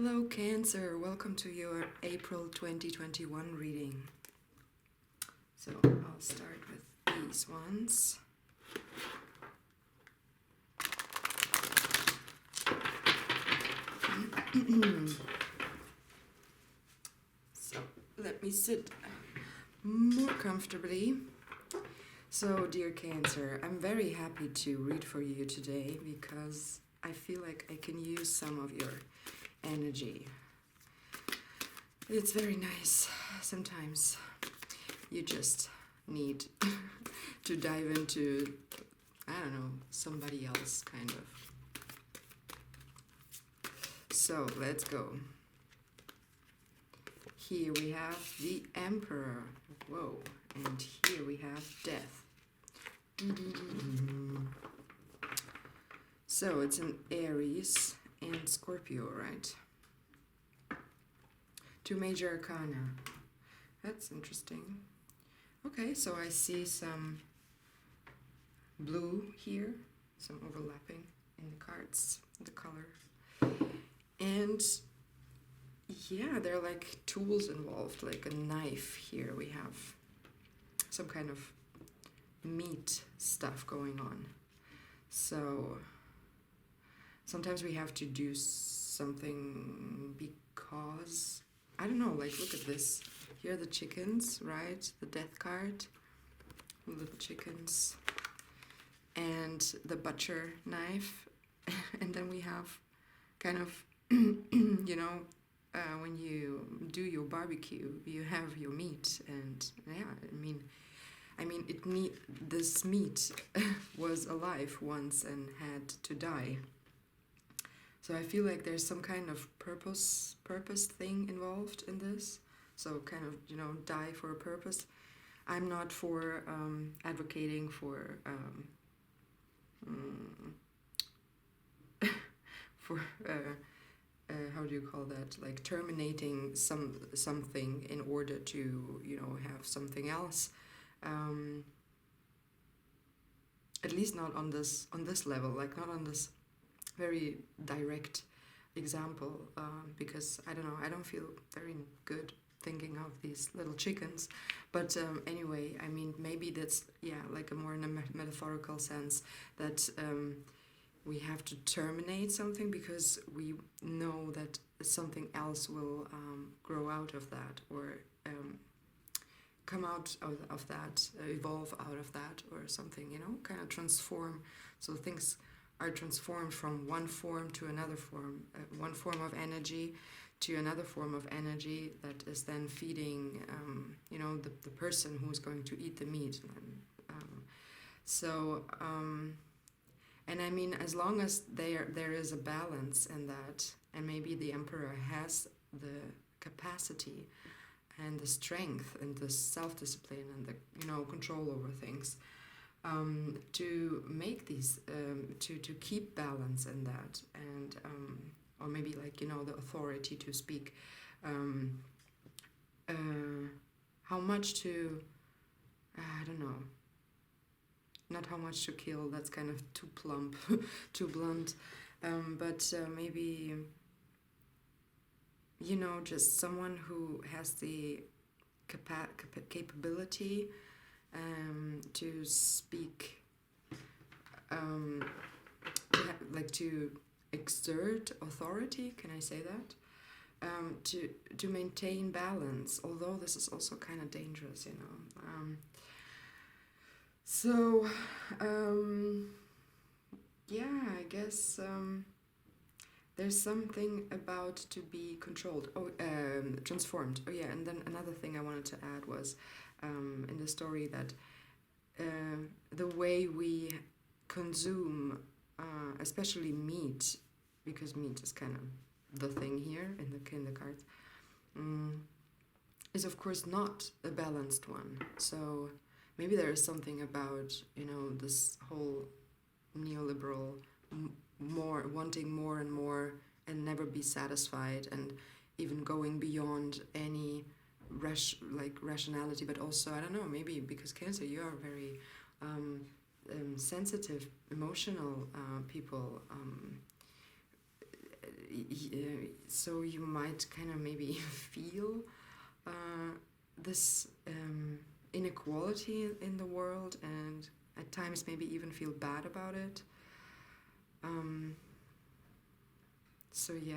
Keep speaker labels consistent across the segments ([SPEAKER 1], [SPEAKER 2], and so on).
[SPEAKER 1] Hello Cancer, welcome to your April 2021 reading. So I'll start with these ones. So let me sit more comfortably. So dear Cancer, I'm very happy to read for you today because I feel like I can use some of your energy. It's very nice. Sometimes you just need to dive into, I don't know, somebody else kind of. So let's go. Here we have the Emperor. Whoa. And here we have Death. So it's an Aries and Scorpio, right? Two major arcana. That's interesting. Okay, so I see some blue here, some overlapping in the cards, the color. And yeah, there are like tools involved, like a knife here. We have some kind of meat stuff going on. So sometimes we have to do something because, I don't know, like look at this. Here are the chickens, right? The death card, little chickens, and the butcher knife. And then we have kind of, you know, when you do your barbecue, you have your meat, and yeah, I mean, this meat was alive once and had to die. So I feel like there's some kind of purpose thing involved in this. So kind of, you know, die for a purpose. I'm not for advocating for how do you call that? Like terminating something in order to, you know, have something else. At least not on this level, like not on this very direct example, because I don't know, I don't feel very good thinking of these little chickens. But anyway, I mean, maybe that's, yeah, like a more in a metaphorical sense that we have to terminate something because we know that something else will grow out of that, or come out of that, evolve out of that, or something, you know, kind of transform. So things are transformed from one form to another form, one form of energy to another form of energy that is then feeding, you know, the person who's going to eat the meat. And I mean, as long as there is a balance in that, and maybe the Emperor has the capacity and the strength and the self-discipline and the, you know, control over things, to make these, to keep balance in that, and or maybe like, you know, the authority to speak, how much to, I don't know, not how much to kill, that's kind of too plump, too blunt, but maybe, you know, just someone who has the capability to speak, like to exert authority, can I say that? To maintain balance, although this is also kind of dangerous, you know. So, yeah, I guess there's something about to be controlled, transformed. Oh yeah, and then another thing I wanted to add was in the story that the way we consume, especially meat, because meat is kind of the thing here in the cards, is of course not a balanced one. So maybe there is something about, you know, this whole neoliberal wanting more and more and never be satisfied, and even going beyond any rationality, but also, I don't know, maybe because Cancer, you are very sensitive, emotional people, so you might kind of maybe feel this inequality in the world, and at times maybe even feel bad about it. So yeah,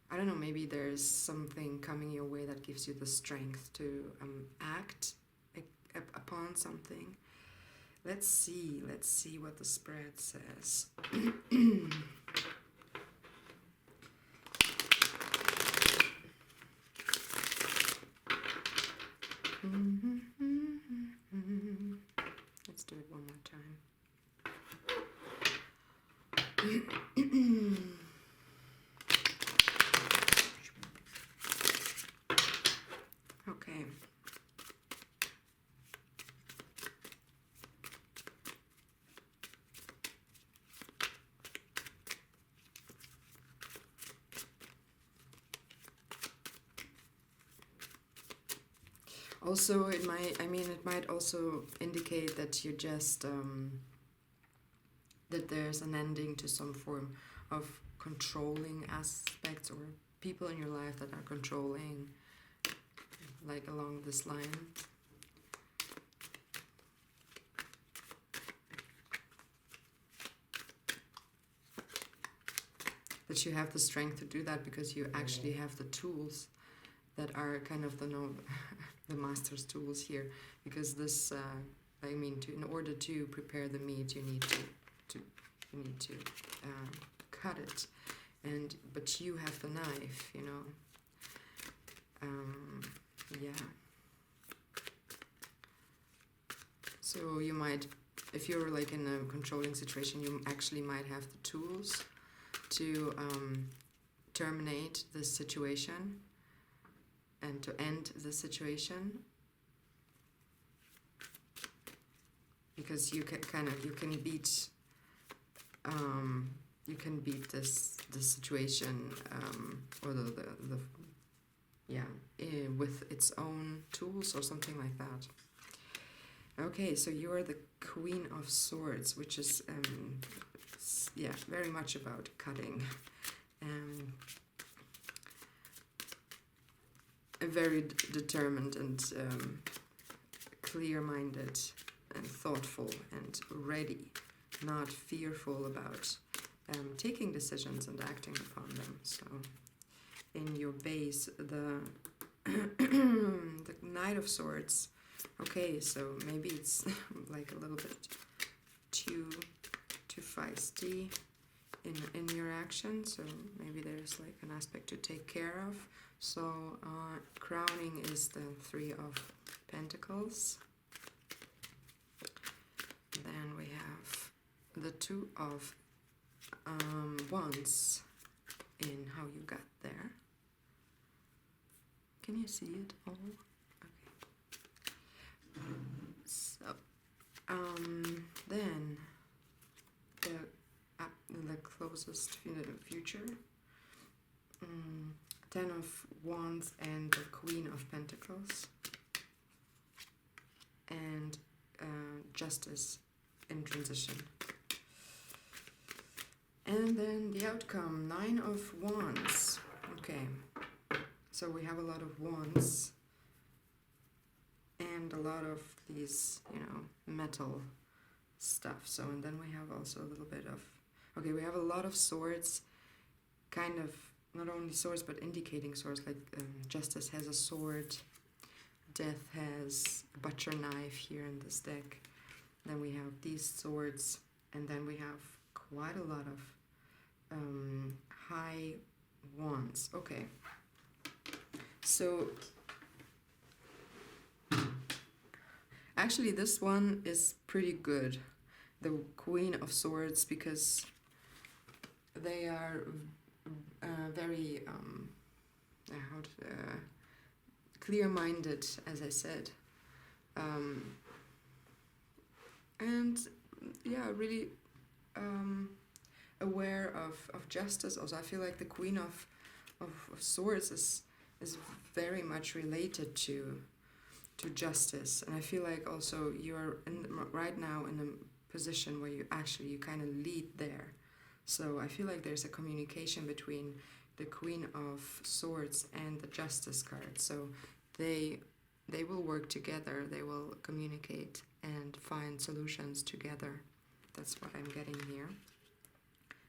[SPEAKER 1] I don't know, maybe there's something coming your way that gives you the strength to act upon something. Let's see what the spread says. Let's do it one more time. Okay. Also, it might also indicate that you just, that there's an ending to some form of controlling aspects or people in your life that are controlling, like along this line. That you have the strength to do that because you actually have the tools that are kind of the master's tools here, because this in order to prepare the meat, you need to cut it, but you have the knife, you know. Yeah. So you might, if you're like in a controlling situation, you actually might have the tools to terminate this situation and to end the situation, because you can beat this situation or with its own tools or something like that. Okay, so you are the Queen of Swords, which is very much about cutting. Very determined and clear-minded and thoughtful and ready, not fearful about taking decisions and acting upon them. So in your base, the the Knight of Swords. Okay, so maybe it's like a little bit too feisty in your action, so maybe there's like an aspect to take care of. So crowning is the Three of Pentacles. Then we have the Two of Wands in how you got there. Can you see it all? Okay. So then the closest future. Ten of Wands and the Queen of Pentacles, and Justice in transition. And then the outcome, Nine of Wands. Okay, so we have a lot of wands and a lot of these, metal stuff. So, and then we have also a little bit of, okay, we have a lot of swords, kind of, not only swords, but indicating swords, like Justice has a sword, Death has a butcher knife here in this deck. Then we have these swords, and then we have quite a lot of high wands. Okay, so actually this one is pretty good, the Queen of Swords, because they are very clear-minded, as I said, and yeah, really aware of justice. Also, I feel like the Queen of Swords is very much related to justice, and I feel like also you're right now in a position where you kind of lead there. So I feel like there's a communication between the Queen of Swords and the Justice card. So they will work together, they will communicate and find solutions together. That's what I'm getting here.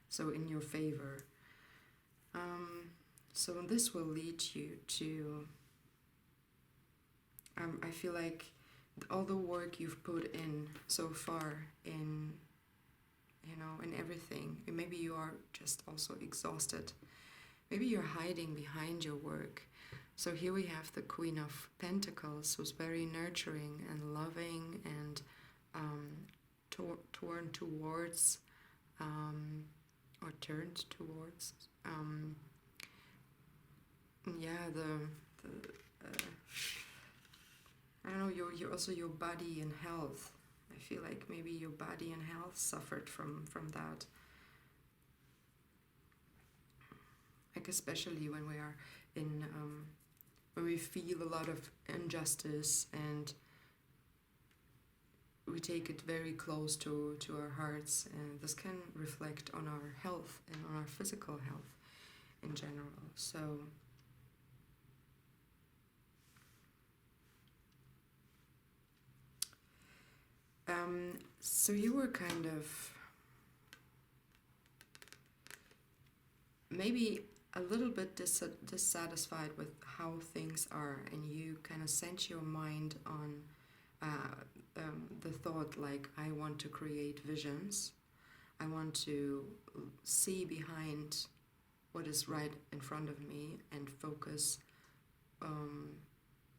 [SPEAKER 1] So in your favor. So this will lead you to, I feel like all the work you've put in so far in, you know, in everything, and maybe you are just also exhausted. Maybe you're hiding behind your work. So here we have the Queen of Pentacles, who's very nurturing and loving and torn towards, or turned towards, yeah, I don't know, your also your body and health. I feel like maybe your body and health suffered from that. Like especially when we are in, when we feel a lot of injustice and we take it very close to our hearts, and this can reflect on our health and on our physical health in general. So you were kind of maybe a little bit dissatisfied with how things are, and you kind of sent your mind on the thought like, I want to create visions, I want to see behind what is right in front of me and focus,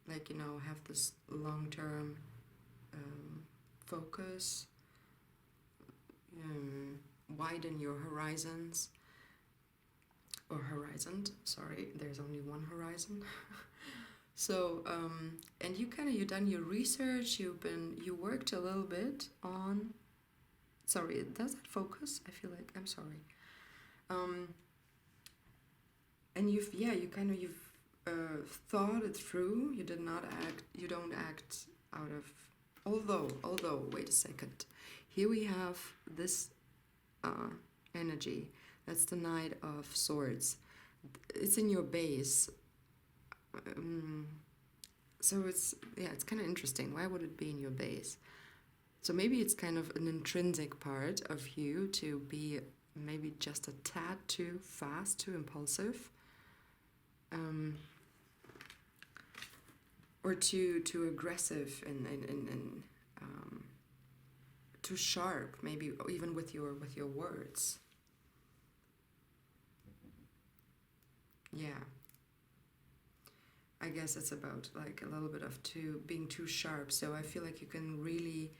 [SPEAKER 1] like, you know, have this long-term focus, widen your horizons, or horizon, sorry, there's only one horizon. So, and you done your research, you worked a little bit on, sorry, does that focus? I feel like, I'm sorry. And you've thought it through, you don't act out of, although, wait a second. Here we have this energy, that's the Knight of Swords. It's in your base. So it's kind of interesting. Why would it be in your base? So maybe it's kind of an intrinsic part of you to be maybe just a tad too fast, too impulsive, or too aggressive and too sharp, maybe even with your words. Yeah. I guess it's about like a little bit of being too sharp. So I feel like you can really,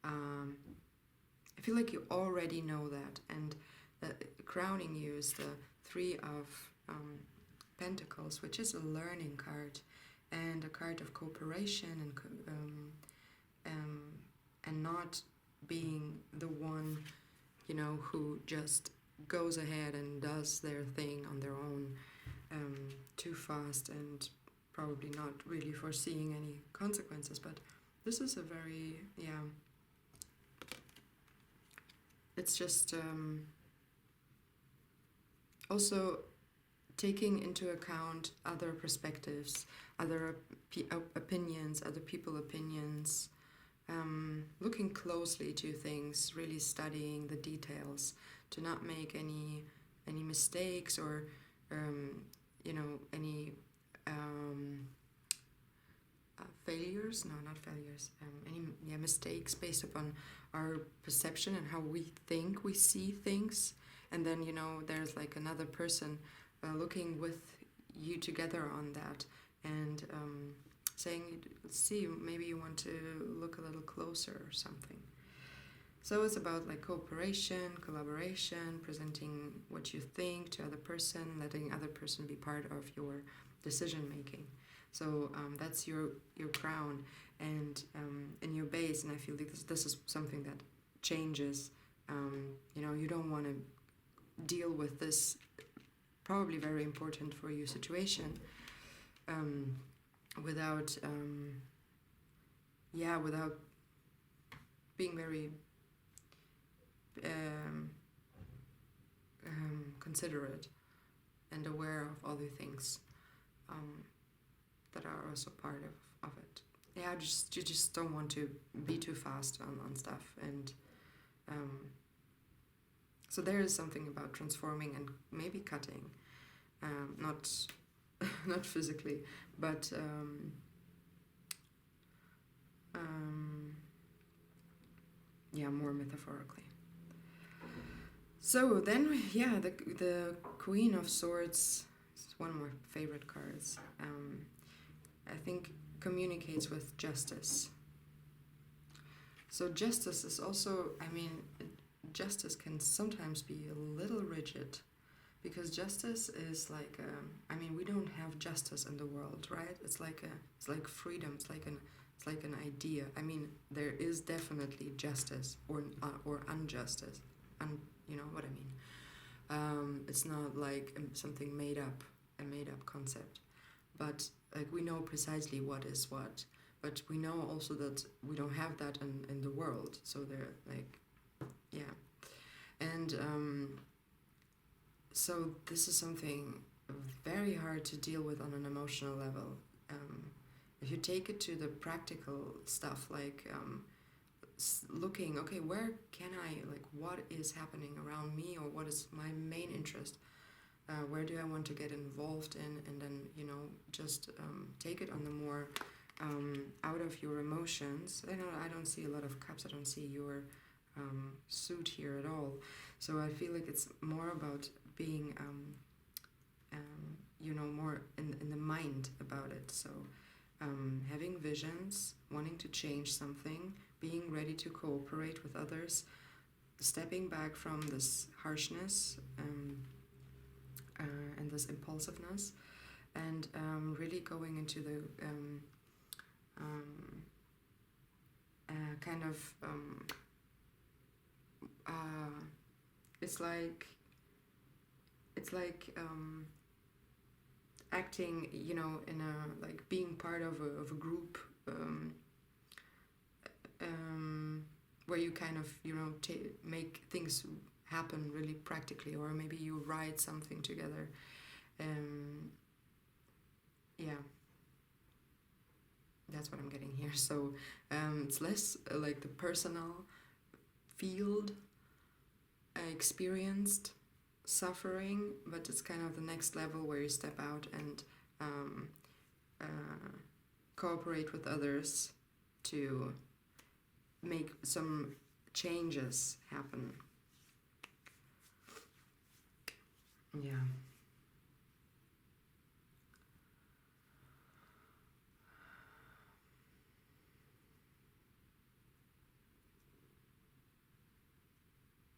[SPEAKER 1] I feel like you already know that. And crowning you is the Three of Pentacles, which is a learning card and a card of cooperation and not being the one, you know, who just goes ahead and does their thing on their own, too fast and probably not really foreseeing any consequences. But this is a very, it's just also taking into account other perspectives, other opinions, other people's opinions, looking closely to things, really studying the details to not make any mistakes or you know, any failures, no, not failures, any mistakes based upon our perception and how we think we see things. And then, you know, there's like another person looking with you together on that and saying, see, maybe you want to look a little closer or something. So it's about like cooperation, collaboration, presenting what you think to other person, letting other person be part of your decision making. So that's your crown and your base. And I feel like this is something that changes. You know, you don't want to deal with this probably very important for you situation without being very considerate and aware of all the things that are also part of it. Yeah, you just don't want to be too fast on stuff, and so there is something about transforming and maybe cutting, not not physically, but yeah, more metaphorically. So then, yeah, the Queen of Swords is one of my favorite cards. I think communicates with justice. So justice is also, I mean, justice can sometimes be a little rigid, because justice is like, I mean, we don't have justice in the world, right? It's like freedom. It's like an idea. I mean, there is definitely justice or injustice, you know what I mean. It's not like something made up, a made up concept, but like we know precisely what is what, but we know also that we don't have that in the world. So they're like, yeah, and so this is something very hard to deal with on an emotional level. If you take it to the practical stuff, like looking, okay, where can I, like, what is happening around me, or what is my main interest? Where do I want to get involved in? And then, you know, just take it on the more out of your emotions. I don't see a lot of cups. I don't see your suit here at all. So I feel like it's more about being, you know, more in the mind about it. So having visions, wanting to change something, being ready to cooperate with others, stepping back from this harshness and this impulsiveness, and really going into the kind of it's like acting, you know, in a, like, being part of a group, where you kind of, you know, make things happen really practically, or maybe you write something together. Yeah, that's what I'm getting here. So it's less like the personal field experienced suffering, but it's kind of the next level where you step out and cooperate with others to make some changes happen. Yeah.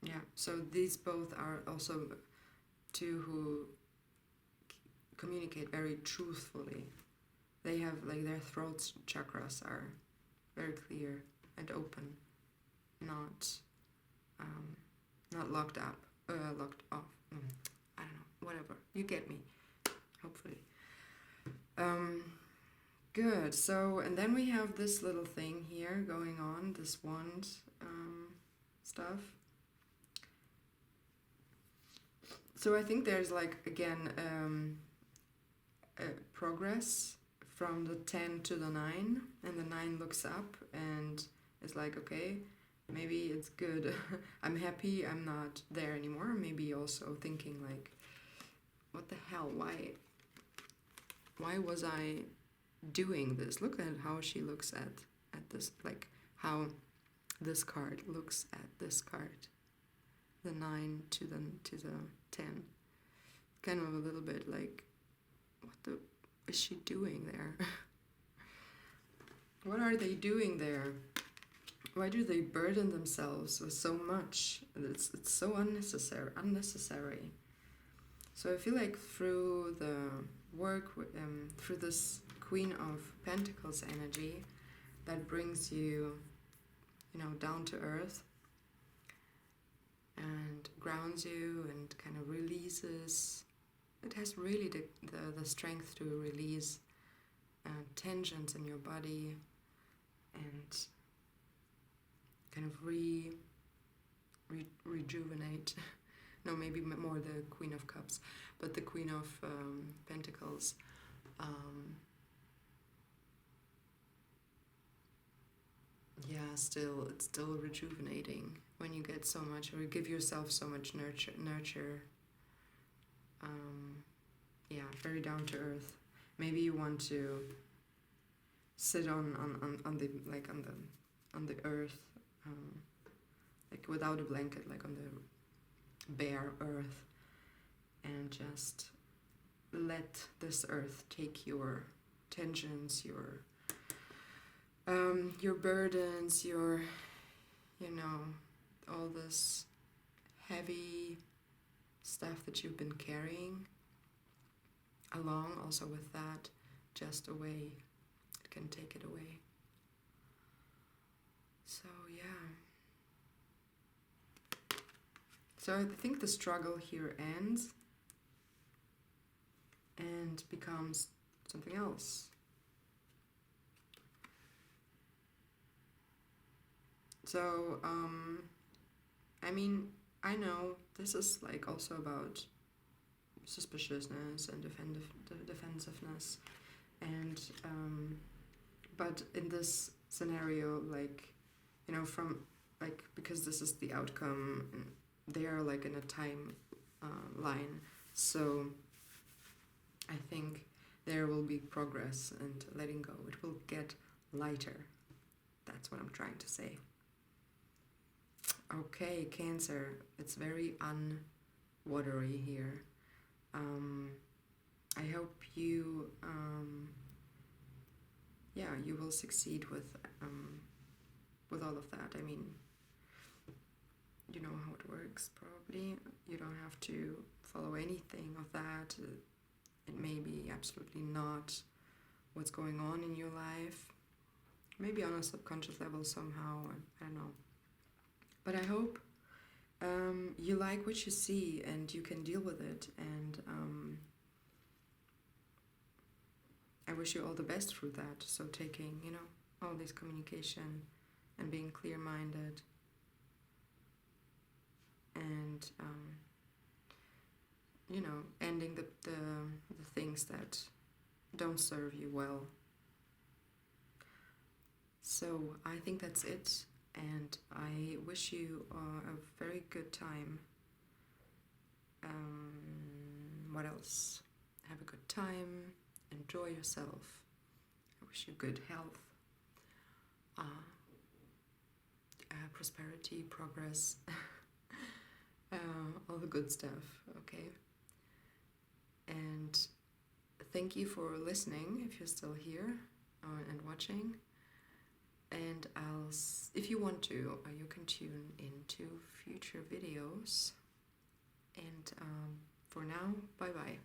[SPEAKER 1] Yeah, so these both are also two who communicate very truthfully. They have, like, their throat chakras are very clear and open, not locked up, locked off. I don't know, whatever. You get me, hopefully. Good. So, and then we have this little thing here going on, this wand stuff. So I think there's, like, again, progress from the 10 to the 9, and the 9 looks up and is like, okay, maybe it's good. I'm happy I'm not there anymore. Maybe also thinking, like, what the hell? Why was I doing this? Look at how she looks at this, like how this card looks at this card. The 9 to the 10. Kind of a little bit like, what the is she doing there? What are they doing there? Why do they burden themselves with so much? It's so unnecessary. So I feel like through the work, through this Queen of Pentacles energy, that brings you, you know, down to earth and grounds you and kind of releases. It has really the strength to release tensions in your body and kind of rejuvenate no, maybe more the Queen of Cups, but the Queen of Pentacles. Yeah, it's still rejuvenating when you get so much, or you give yourself so much nurture. Yeah, very down to earth. Maybe you want to sit on the like on the earth, like without a blanket, like on the bare earth, and just let this earth take your tensions, your burdens, your, you know, all this heavy stuff that you've been carrying along, also with that, just away. It can take it away. So yeah. So I think the struggle here ends and becomes something else. So, I mean, I know this is like also about suspiciousness and defensiveness, and but in this scenario, like, you know, from like, because this is the outcome, they are like in a time line, so I think there will be progress and letting go. It will get lighter. That's what I'm trying to say. Okay, Cancer, it's very unwatery here. I hope you, yeah, you will succeed with all of that. I mean, you know how it works, probably. You don't have to follow anything of that. It may be absolutely not what's going on in your life. Maybe on a subconscious level somehow, I don't know. But I hope you like what you see and you can deal with it, and I wish you all the best through that. So taking, you know, all this communication and being clear-minded, and you know, ending the things that don't serve you well. So I think that's it. And I wish you a very good time. What else? Have a good time. Enjoy yourself. I wish you good health. Prosperity, progress. All the good stuff, okay? And thank you for listening, if you're still here and watching. And if you want to, you can tune into future videos. And for now, bye-bye.